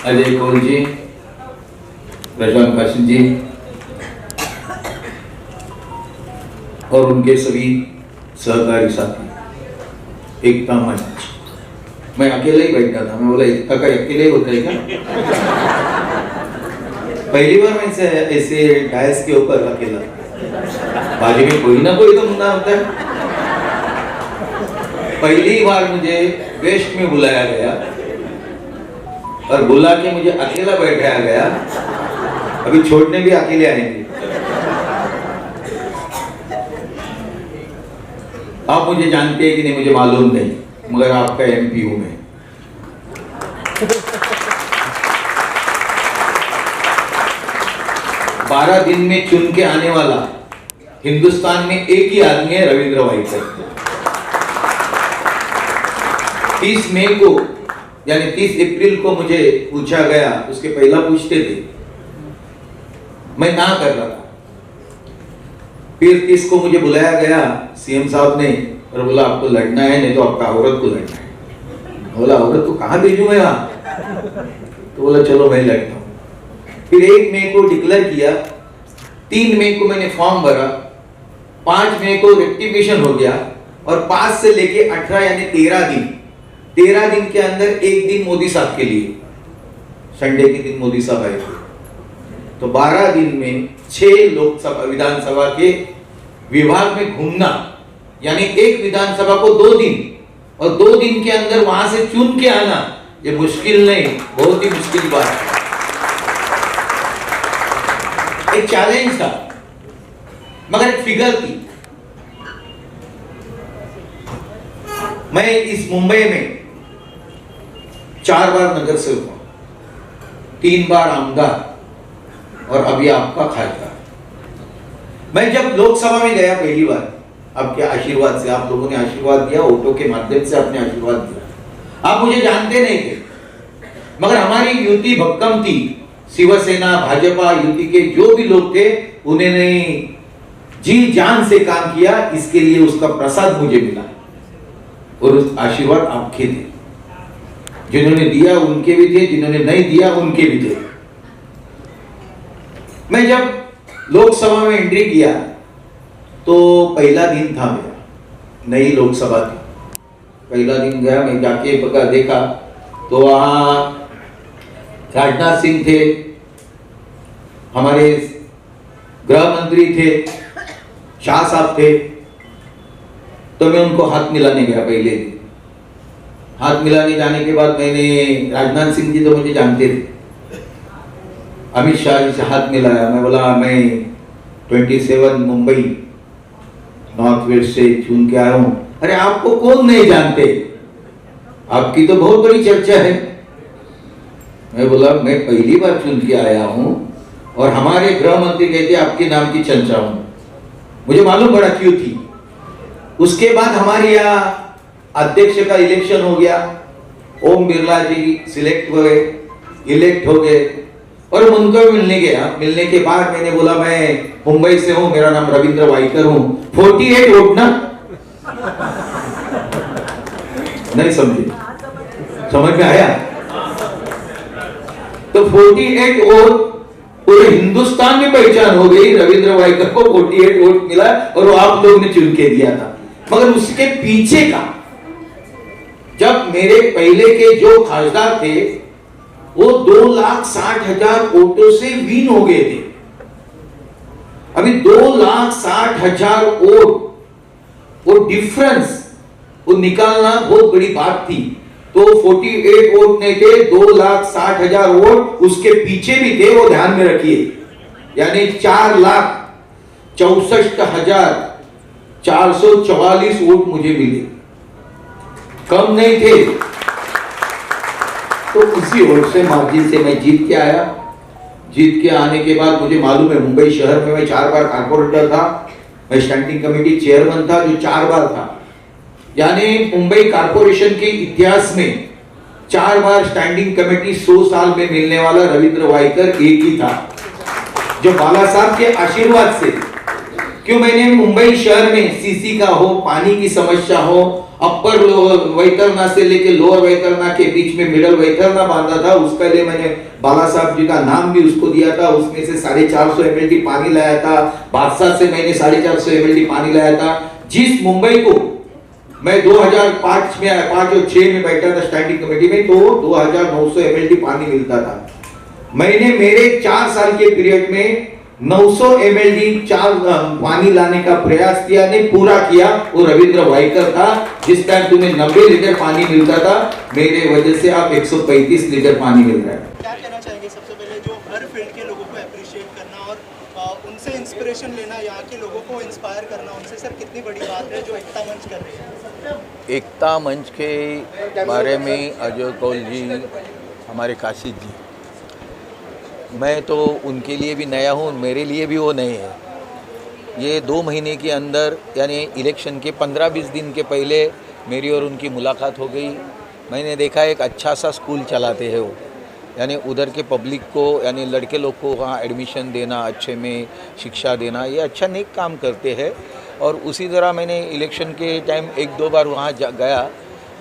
अजय कौल जी, प्रशांत काशिद जी और उनके सभी सहकारी साथी, एकता मंच। मैं अकेले ही बैठा था, मैं बोला एकता का अकेले ही होता है क्या? पहली बार मैं ऐसे डायस के ऊपर अकेला, बाजू में कोई ना कोई तो मुन्ना होता है। पहली बार मुझे वेस्ट में बुलाया गया और बुला के मुझे अकेला बैठाया गया। अभी छोड़ने भी अकेले आएंगे। आप मुझे जानते हैं कि नहीं मुझे मालूम नहीं, मगर आपका एमपी हूं मैं। बारह दिन में चुन के आने वाला हिंदुस्तान में एक ही आदमी है, रविंद्र वाइकर। 30 मई को यानी 30 अप्रैल को मुझे पूछा गया, उसके पहला पूछते थे, मैं ना कर रहा था। फिर 30 को मुझे बुलाया गया सीएम साहब ने और बोला आपको लड़ना है, नहीं तो आपका औरत को लड़ना है। बोला औरत को कहां भेजूं मैं? तो बोला चलो मैं लड़ता हूं। फिर 1 मई को डिक्लेयर किया, 3 मई को मैंने फॉर्म भरा, 5 मई को रेक्टिफिकेशन हो गया और 5 से लेके 18 यानी 13 दिन के अंदर एक दिन मोदी साहब के लिए, संडे के दिन मोदी साहब आए थे। तो 12 दिन में 6 लोकसभा विधानसभा के विभाग में घूमना, यानी एक विधानसभा को 2 दिन और 2 दिन के अंदर वहां से चुन के आना, ये मुश्किल नहीं, बहुत ही मुश्किल बात है। एक चैलेंज था, मगर एक फिगर थी। मैं इस मुंबई में 4 बार नगर सेवक हूं, 3 बार आमदार और अभी आपका खासदार। मैं जब लोकसभा में गया पहली बार, आपके आशीर्वाद से, आप लोगों ने आशीर्वाद दिया, वोटों के माध्यम से आपने आशीर्वाद दिया। आप मुझे जानते नहीं थे, मगर हमारी युति भक्कम थी। शिवसेना भाजपा युति के जो भी लोग थे, उन्होंने जी जान से काम किया, इसके लिए उसका प्रसाद मुझे मिला और उस आशीर्वाद आपके थे। जिन्होंने दिया उनके भी थे, जिन्होंने नहीं दिया उनके भी थे। मैं जब लोकसभा में एंट्री किया तो पहला दिन था मेरा, नई लोकसभा थी। पहला दिन गया, मैं जाके पका देखा तो वहां राजनाथ सिंह थे, हमारे गृह मंत्री थे, शाह साहब थे। तो मैं उनको हाथ मिलाने गया पहले दिन। हाथ मिलाने जाने के बाद मैंने, राजनाथ सिंह जी तो मुझे जानते थे, अमित शाह जी से हाथ मिलाया। मैं बोला मैं 27 मुंबई नॉर्थ वेस्ट से चुन के आया हूं। अरे आपको कौन नहीं जानते, आपकी तो बहुत बड़ी चर्चा है। मैं बोला मैं पहली बार चुन के आया हूं और हमारे गृह मंत्री कहते आपके नाम की चर्चा हूं। मुझे मालूम पड़ा क्यों थी। उसके बाद हमारे यहाँ अध्यक्ष का इलेक्शन हो गया, ओम बिरला जी सिलेक्ट हुए, इलेक्ट हो गए और उनको मिलने गया। मिलने के बाद मैंने बोला मैं मुंबई से हूं, मेरा नाम रविंद्र वाइकर हूं। 48 वोट ना, नहीं समझे? समझ में आया? तो 48 वोट पूरे हिंदुस्तान में पहचान हो गई। रविंद्र वाइकर को 48 वोट मिला और वो आप लोग ने चुन के दिया था। मगर उसके पीछे का, जब मेरे पहले के जो खासदार थे वो 2,60,000 वोटों से विन हो गए थे। अभी 2,60,000 वोट, वो डिफरेंस वो निकालना बहुत बड़ी बात थी। तो 48 वोट नहीं थे, 2,60,000 वोट उसके पीछे भी थे, वो ध्यान में रखिए। यानी 4,64,444 वोट मुझे मिले, कम नहीं थे। तो उसी वोट से मार्जिन से मैं जीत के आया। जीत के आने के बाद मुझे मालूम है मुंबई शहर में मैं 4 बार कारपोरेटर था, मैं स्टैंडिंग कमेटी चेयरमैन था जो 4 बार था। यानी मुंबई कारपोरेशन के इतिहास में 4 बार स्टैंडिंग कमेटी 100 साल में मिलने वाला रविंद्र वाइकर एक ही था, जो बाला साहब के आशीर्वाद से। क्यों? मैंने मुंबई शहर में सीसी का हो, पानी की समस्या हो, अपर वैतरणा से लेके लोअर वैतरणा के बीच में मिडल वैतरणा बांधा था, उसके लिए मैंने बाला साहब जी का नाम भी उसको दिया था। उसमें से 450 ml पानी लाया था। बादशाह से मैंने 450 ml पानी लाया था। जिस मुंबई को मैं 2005 में 5 और 6 में बैठा था स्टैंडिंग कमेटी में, तो 2900 ml पानी मिलता था। मैंने मेरे 4 साल के पीरियड में 900 ml पानी लाने का प्रयास किया, ने पूरा किया। वो रविंद्र वाइकर था, जिस टाइम तुम्हें 90 लीटर पानी मिलता था, मेरे वजह से आप 135 लीटर पानी मिल रहा है। क्या कहना चाहेंगे सबसे पहले जो हर फील्ड के लोगों को अप्रिशिएट करना और उनसे इंस्पिरेशन लेना, यहाँ के लोगों को इंस्पायर करना, उनसे सर कितनी बड़ी बात है जो एकता मंच कर रही है? एकता मंच के बारे में अजय कौल जी, हमारे काशिद जी, मैं तो उनके लिए भी नया हूँ, मेरे लिए भी वो नए हैं। ये 2 महीने के अंदर यानी इलेक्शन के 15-20 दिन के पहले मेरी और उनकी मुलाकात हो गई। मैंने देखा एक अच्छा सा स्कूल चलाते हैं वो, यानी उधर के पब्लिक को, यानी लड़के लोग को वहाँ एडमिशन देना, अच्छे में शिक्षा देना, ये अच्छा नेक काम करते हैं। और उसी तरह मैंने इलेक्शन के टाइम 1-2 बार वहाँ गया,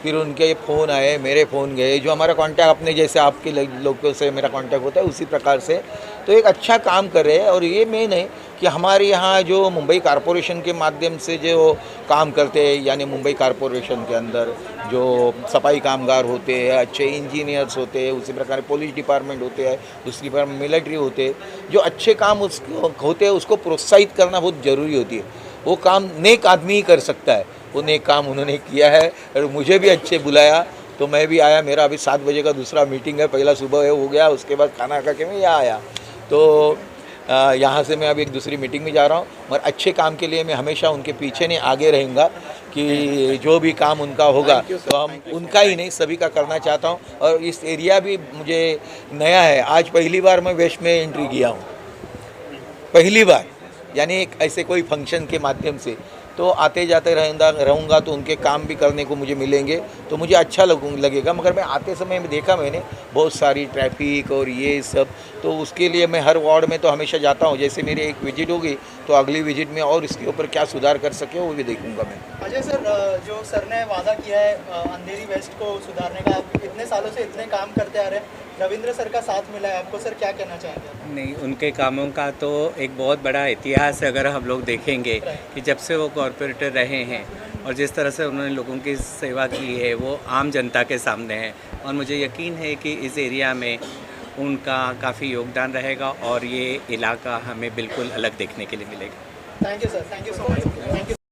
फिर उनके फ़ोन आए, मेरे फ़ोन गए, जो हमारा कांटेक्ट अपने जैसे आपके लोगों से मेरा कांटेक्ट होता है उसी प्रकार से। तो एक अच्छा काम कर रहे हैं। और ये मेन है कि हमारे यहाँ जो मुंबई कॉरपोरेशन के माध्यम से जो काम करते हैं, यानी मुंबई कॉरपोरेशन के अंदर जो सफाई कामगार होते हैं, अच्छे इंजीनियर्स होते हैं, उसी प्रकार पुलिस डिपार्टमेंट होते हैं, दूसरी बार मिलिट्री होते हैं, जो अच्छे काम उसको होते हैं उसको प्रोत्साहित करना बहुत ज़रूरी होती है। वो काम नेक आदमी ही कर सकता है, वो नेक काम उन्होंने किया है। और मुझे भी अच्छे बुलाया तो मैं भी आया। मेरा अभी 7 बजे का दूसरा मीटिंग है, पहला सुबह हो गया, उसके बाद खाना खा के मैं यहाँ आया। तो यहाँ से मैं अभी एक दूसरी मीटिंग में जा रहा हूँ। और अच्छे काम के लिए मैं हमेशा उनके पीछे नहीं आगे रहूँगा, कि जो भी काम उनका होगा तो हम उनका ही नहीं सभी का करना चाहता हूँ। और इस एरिया भी मुझे नया है, आज पहली बार मैं वेस्ट में एंट्री किया हूँ, पहली बार, यानी एक ऐसे कोई फंक्शन के माध्यम से। तो आते जाते रहूँगा तो उनके काम भी करने को मुझे मिलेंगे, तो मुझे अच्छा लगेगा। मगर मैं आते समय में देखा मैंने बहुत सारी ट्रैफिक और ये सब, तो उसके लिए मैं हर वार्ड में तो हमेशा जाता हूँ। जैसे मेरी एक विजिट होगी तो अगली विजिट में और इसके ऊपर क्या सुधार कर सके वो भी देखूँगा मैं। अजय सर, जो सर ने वादा किया है अंधेरी वेस्ट को सुधारने का, आप इतने सालों से इतने काम करते आ रहे हैं, रविंद्र सर का साथ मिला है आपको, सर क्या कहना चाहेंगे? नहीं, उनके कामों का तो एक बहुत बड़ा इतिहास है। अगर हम लोग देखेंगे कि जब से वो कॉरपोरेटर रहे हैं और जिस तरह से उन्होंने लोगों की सेवा की है, वो आम जनता के सामने है। और मुझे यकीन है कि इस एरिया में उनका काफ़ी योगदान रहेगा और ये इलाका हमें बिल्कुल अलग देखने के लिए मिलेगा। Thank you sir, thank you so much, thank you.